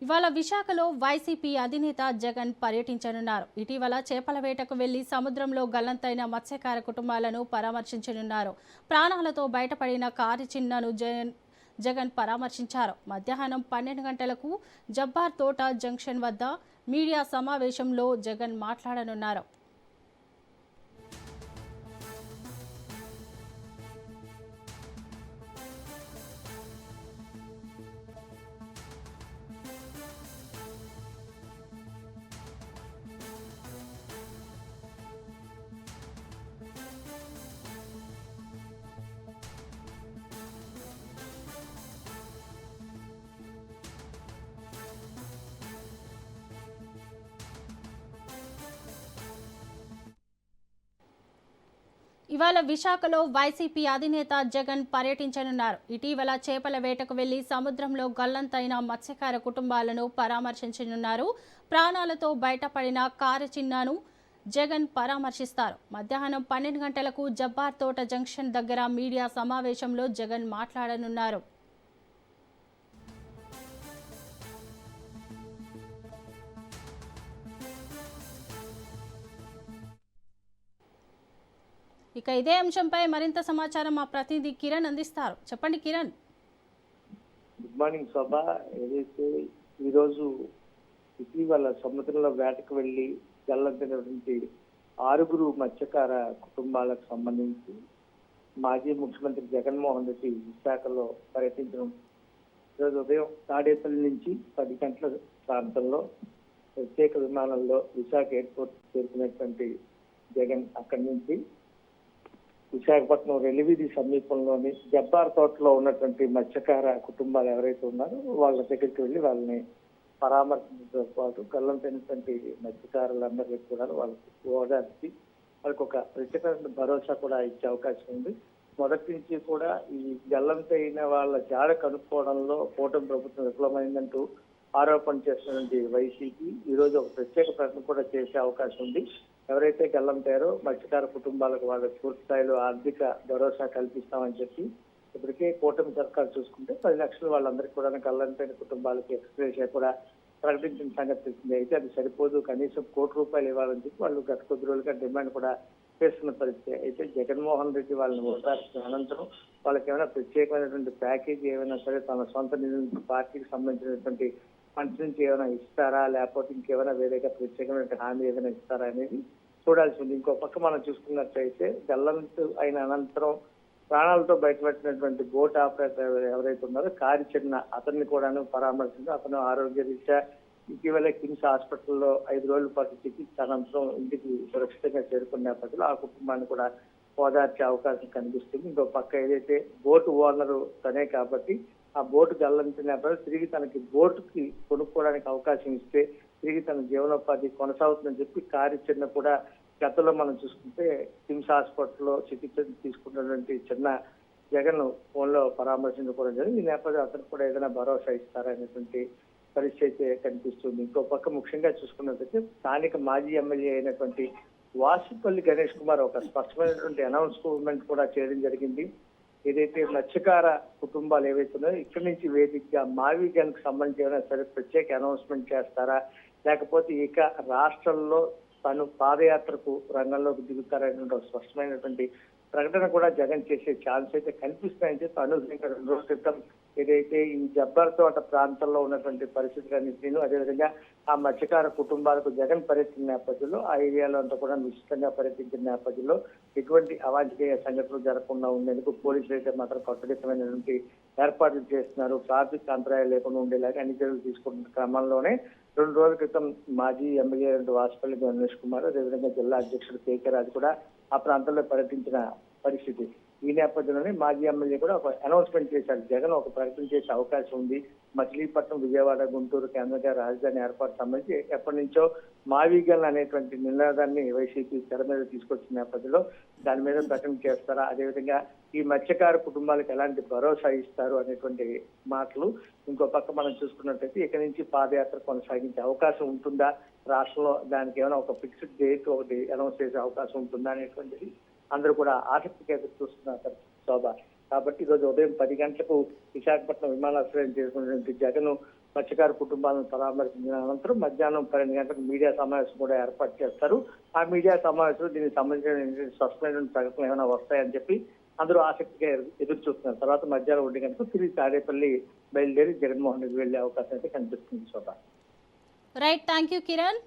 ఇవాళ విశాఖలో వైసీపీ అధినేత జగన్ పర్యటించనున్నారు. ఇటీవల చేపల వేటకు వెళ్లి సముద్రంలో గల్లంతైన మత్స్యకార కుటుంబాలను పరామర్శించనున్నారు. ప్రాణాలతో బయటపడిన కారు చిన్నను జగన్ పరామర్శించారు. మధ్యాహ్నం 12 గంటలకు జబ్బార్ తోట జంక్షన్ వద్ద మీడియా సమావేశంలో జగన్ మాట్లాడనున్నారు. ఇవాళ విశాఖలో వైసీపీ అధినేత జగన్ పర్యటించనున్నారు. ఇటీవల చేపల వేటకు వెళ్లి సముద్రంలో గల్లంతైన మత్స్యకార కుటుంబాలను పరామర్శించనున్నారు. ప్రాణాలతో బయటపడిన కారు చిన్నాను జగన్ పరామర్శిస్తారు. మధ్యాహ్నం 12 గంటలకు జబ్బార్ తోట జంక్షన్ దగ్గర మీడియా సమావేశంలో జగన్ మాట్లాడనున్నారు. ఇక ఇదే అంశంపై మరింత సమాచారం మా ప్రతినిధి కిరణ్ అందిస్తారు. చెప్పండి కిరణ్. గుడ్ మార్నింగ్ శోభ. ఏదైతే ఈరోజు ఇటీవల సముద్రంలో వేటకు వెళ్లి గల్లంతైనటువంటి 6 మత్స్యకార కుటుంబాలకు సంబంధించి మాజీ ముఖ్యమంత్రి జగన్మోహన్ రెడ్డి విశాఖలో పర్యటించడం, ఈరోజు ఉదయం తాడేపల్లి నుంచి 10 గంటల ప్రాంతంలో ప్రత్యేక విమానంలో విశాఖ ఎయిర్పోర్ట్ చేరుకున్నటువంటి జగన్ అక్కడి నుంచి విశాఖపట్నం రెల్లివీధి సమీపంలోని జబ్బార్ తోటలో ఉన్నటువంటి మత్స్యకార కుటుంబాలు ఎవరైతే ఉన్నారో వాళ్ళ దగ్గరికి వెళ్ళి వాళ్ళని పరామర్శించడంతో పాటు గల్లంతైనటువంటి మత్స్యకారులందరికీ కూడా వాళ్ళకి ఓదార్చి వాళ్ళకి ఒక ప్రత్యేకమైన భరోసా కూడా ఇచ్చే అవకాశం ఉంది. మొదటి నుంచి కూడా ఈ గల్లంతైన వాళ్ళ జాడ కనుక్కోవడంలో కూటమి ప్రభుత్వం విఫలమైందంటూ ఆరోపణ చేస్తున్నటువంటి వైసీపీ ఈ రోజు ఒక ప్రత్యేక ప్రకటన కూడా చేసే అవకాశం ఉంది. ఎవరైతే గల్లంతారో మత్స్యకార కుటుంబాలకు వాళ్ళకి పూర్తి స్థాయిలో ఆర్థిక భరోసా కల్పిస్తామని చెప్పి ఇప్పటికే కూటమి సర్కారు చూసుకుంటే 10 లక్షలు వాళ్ళందరికీ కూడా గల్లంతైన కుటుంబాలకి ఎక్స్ప్రెస్ కూడా ప్రకటించిన సంగతి తెలిసింది. అయితే అది సరిపోదు, కనీసం ₹1 ఇవ్వాలని చెప్పి వాళ్ళు గత కొద్ది రోజులుగా డిమాండ్ కూడా చేస్తున్న పరిస్థితి. అయితే జగన్మోహన్ రెడ్డి వాళ్ళని ఓదార్చిన అనంతరం వాళ్ళకి ఏమైనా ప్రత్యేకమైనటువంటి ప్యాకేజీ ఏమైనా సరే తన సొంత నిధుల పార్టీకి సంబంధించినటువంటి ఫండ్స్ నుంచి ఏమైనా ఇస్తారా, లేకపోతే ఇంకేమైనా వేరేగా ప్రత్యేకమైన హామీ ఏదైనా ఇస్తారా అనేది చూడాల్సి ఉంది. ఇంకో పక్క మనం చూసుకున్నట్లయితే గల్లంతు అయిన అనంతరం ప్రాణాలతో బయటపెట్టినటువంటి బోట్ ఆపరేటర్ ఎవరైతే ఉన్నారో కారు చిన్న అతన్ని కూడా పరామర్శించి అతను ఆరోగ్య రీత్యా ఇటీవలే కిమ్స్ హాస్పిటల్లో 5 రోజుల పాటు చికిత్స అనంతరం ఇంటికి సురక్షితంగా చేరుకున్న నేపథ్యంలో ఆ కుటుంబాన్ని కూడా ఓదార్చే అవకాశం కనిపిస్తుంది. ఇంకో పక్క ఏదైతే బోటు ఓనరు తనే కాబట్టి ఆ బోటు గల్లంతినప్పుడు తిరిగి తనకి బోటుకి కొనుక్కోవడానికి అవకాశం ఇస్తే తిరిగి తన జీవనోపాధి కొనసాగుతుందని చెప్పి కారు చిన్న కూడా గతంలో మనం చూసుకుంటే కిమ్స్ హాస్పిటల్లో చికిత్స తీసుకున్నటువంటి చిన్న జగన్ ఫోన్లో పరామర్శించుకోవడం జరిగింది. ఈ నేపథ్యంలో అతను కూడా ఏదైనా భరోసా ఇస్తారనేటువంటి పరిస్థితి కనిపిస్తుంది. ఇంకో పక్క ముఖ్యంగా చూసుకున్నట్లయితే స్థానిక మాజీ ఎమ్మెల్యే అయినటువంటి వాసుపల్లి గణేష్ కుమార్ ఒక స్పష్టమైనటువంటి అనౌన్స్మెంట్ కూడా చేయడం జరిగింది. ఏదైతే మత్స్యకార కుటుంబాలు ఏవైతే ఉన్నాయో ఇక్కడి నుంచి వేదికగా మావిగన్ కి సంబంధించి ఏమైనా సరే ప్రత్యేక అనౌన్స్మెంట్ చేస్తారా, లేకపోతే ఇక రాష్ట్రంలో తను పాదయాత్రకు రంగంలోకి దిగుతారనేటువంటి ఒక స్పష్టమైనటువంటి ప్రకటన కూడా జగన్ చేసే ఛాన్స్ అయితే కనిపిస్తాయని చెప్పి అనూహ్యంగా 2 రోజుల క్రితం ఏదైతే ఈ జబ్బర్ తోట ప్రాంతంలో ఉన్నటువంటి పరిస్థితులన్నింటినీ అదేవిధంగా ఆ మత్స్యకార కుటుంబాలకు జగన్ పర్యటించిన నేపథ్యంలో ఆ ఏరియాలో అంతా కూడా నిశ్చితంగా పర్యటించిన నేపథ్యంలో ఎటువంటి అవాంఛనీయ సంఘటనలు జరగకుండా ఉండేందుకు పోలీసులు అయితే మాత్రం కట్టుదిట్టమైనటువంటి ఏర్పాట్లు చేస్తున్నారు. ట్రాఫిక్ అంతరాయాలు లేకుండా ఉండేలాగా అన్ని చర్యలు తీసుకుంటున్న క్రమంలోనే 2 రోజుల క్రితం మాజీ ఎమ్మెల్యే వాసుపల్లి గణేష్ కుమార్ అదేవిధంగా జిల్లా అధ్యక్షుడు కేకే రాజు కూడా ఆ ప్రాంతంలో పర్యటించిన పరిస్థితి. ఈ నేపథ్యంలోనే మాజీ ఎమ్మెల్యే కూడా ఒక అనౌన్స్మెంట్ చేశారు. జగన్ ఒక ప్రకటన చేసే అవకాశం ఉంది. మచిలీపట్నం, విజయవాడ, గుంటూరు కేంద్రంగా రాజధాని ఏర్పాటు సంబంధించి ఎప్పటి నుంచో మావిగన్ అనేటువంటి నినాదాన్ని వైసీపీ తెర మీద తీసుకొచ్చిన నేపథ్యంలో దాని మీద ప్రకటన చేస్తారా, అదేవిధంగా ఈ మత్స్యకార కుటుంబాలకు ఎలాంటి భరోసా ఇస్తారు అనేటువంటి మాటలు. ఇంకో పక్క మనం చూసుకున్నట్లయితే ఇక్కడి నుంచి పాదయాత్ర కొనసాగించే అవకాశం ఉంటుందా, రాష్ట్రంలో దానికి ఏమైనా ఒక ఫిక్స్డ్ డేట్ ఒకటి అనౌన్స్ చేసే అవకాశం ఉంటుందా అనేటువంటిది అందరూ కూడా ఆసక్తిగా ఎదురు చూస్తున్నారు శోభ. కాబట్టి ఈరోజు ఉదయం 10 గంటలకు విశాఖపట్నం విమానాశ్రయం చేరుకున్నటువంటి జగన్ మత్స్యకార కుటుంబాలను పరామర్శించిన అనంతరం మధ్యాహ్నం 12 గంటలకు మీడియా సమావేశం కూడా ఏర్పాటు చేస్తారు. ఆ మీడియా సమావేశంలో దీనికి సంబంధించిన స్పష్టమైన ప్రకటనలు ఏమైనా వస్తాయని చెప్పి అందరూ ఆసక్తిగా ఎదురు చూస్తున్నారు. తర్వాత మధ్యాహ్నం 1 గంటలకు తిరిగి తాడేపల్లి బయలుదేరి జగన్మోహన్ రెడ్డి వెళ్లే అవకాశం అయితే కనిపిస్తుంది Shobha. Right, thank you Kiran.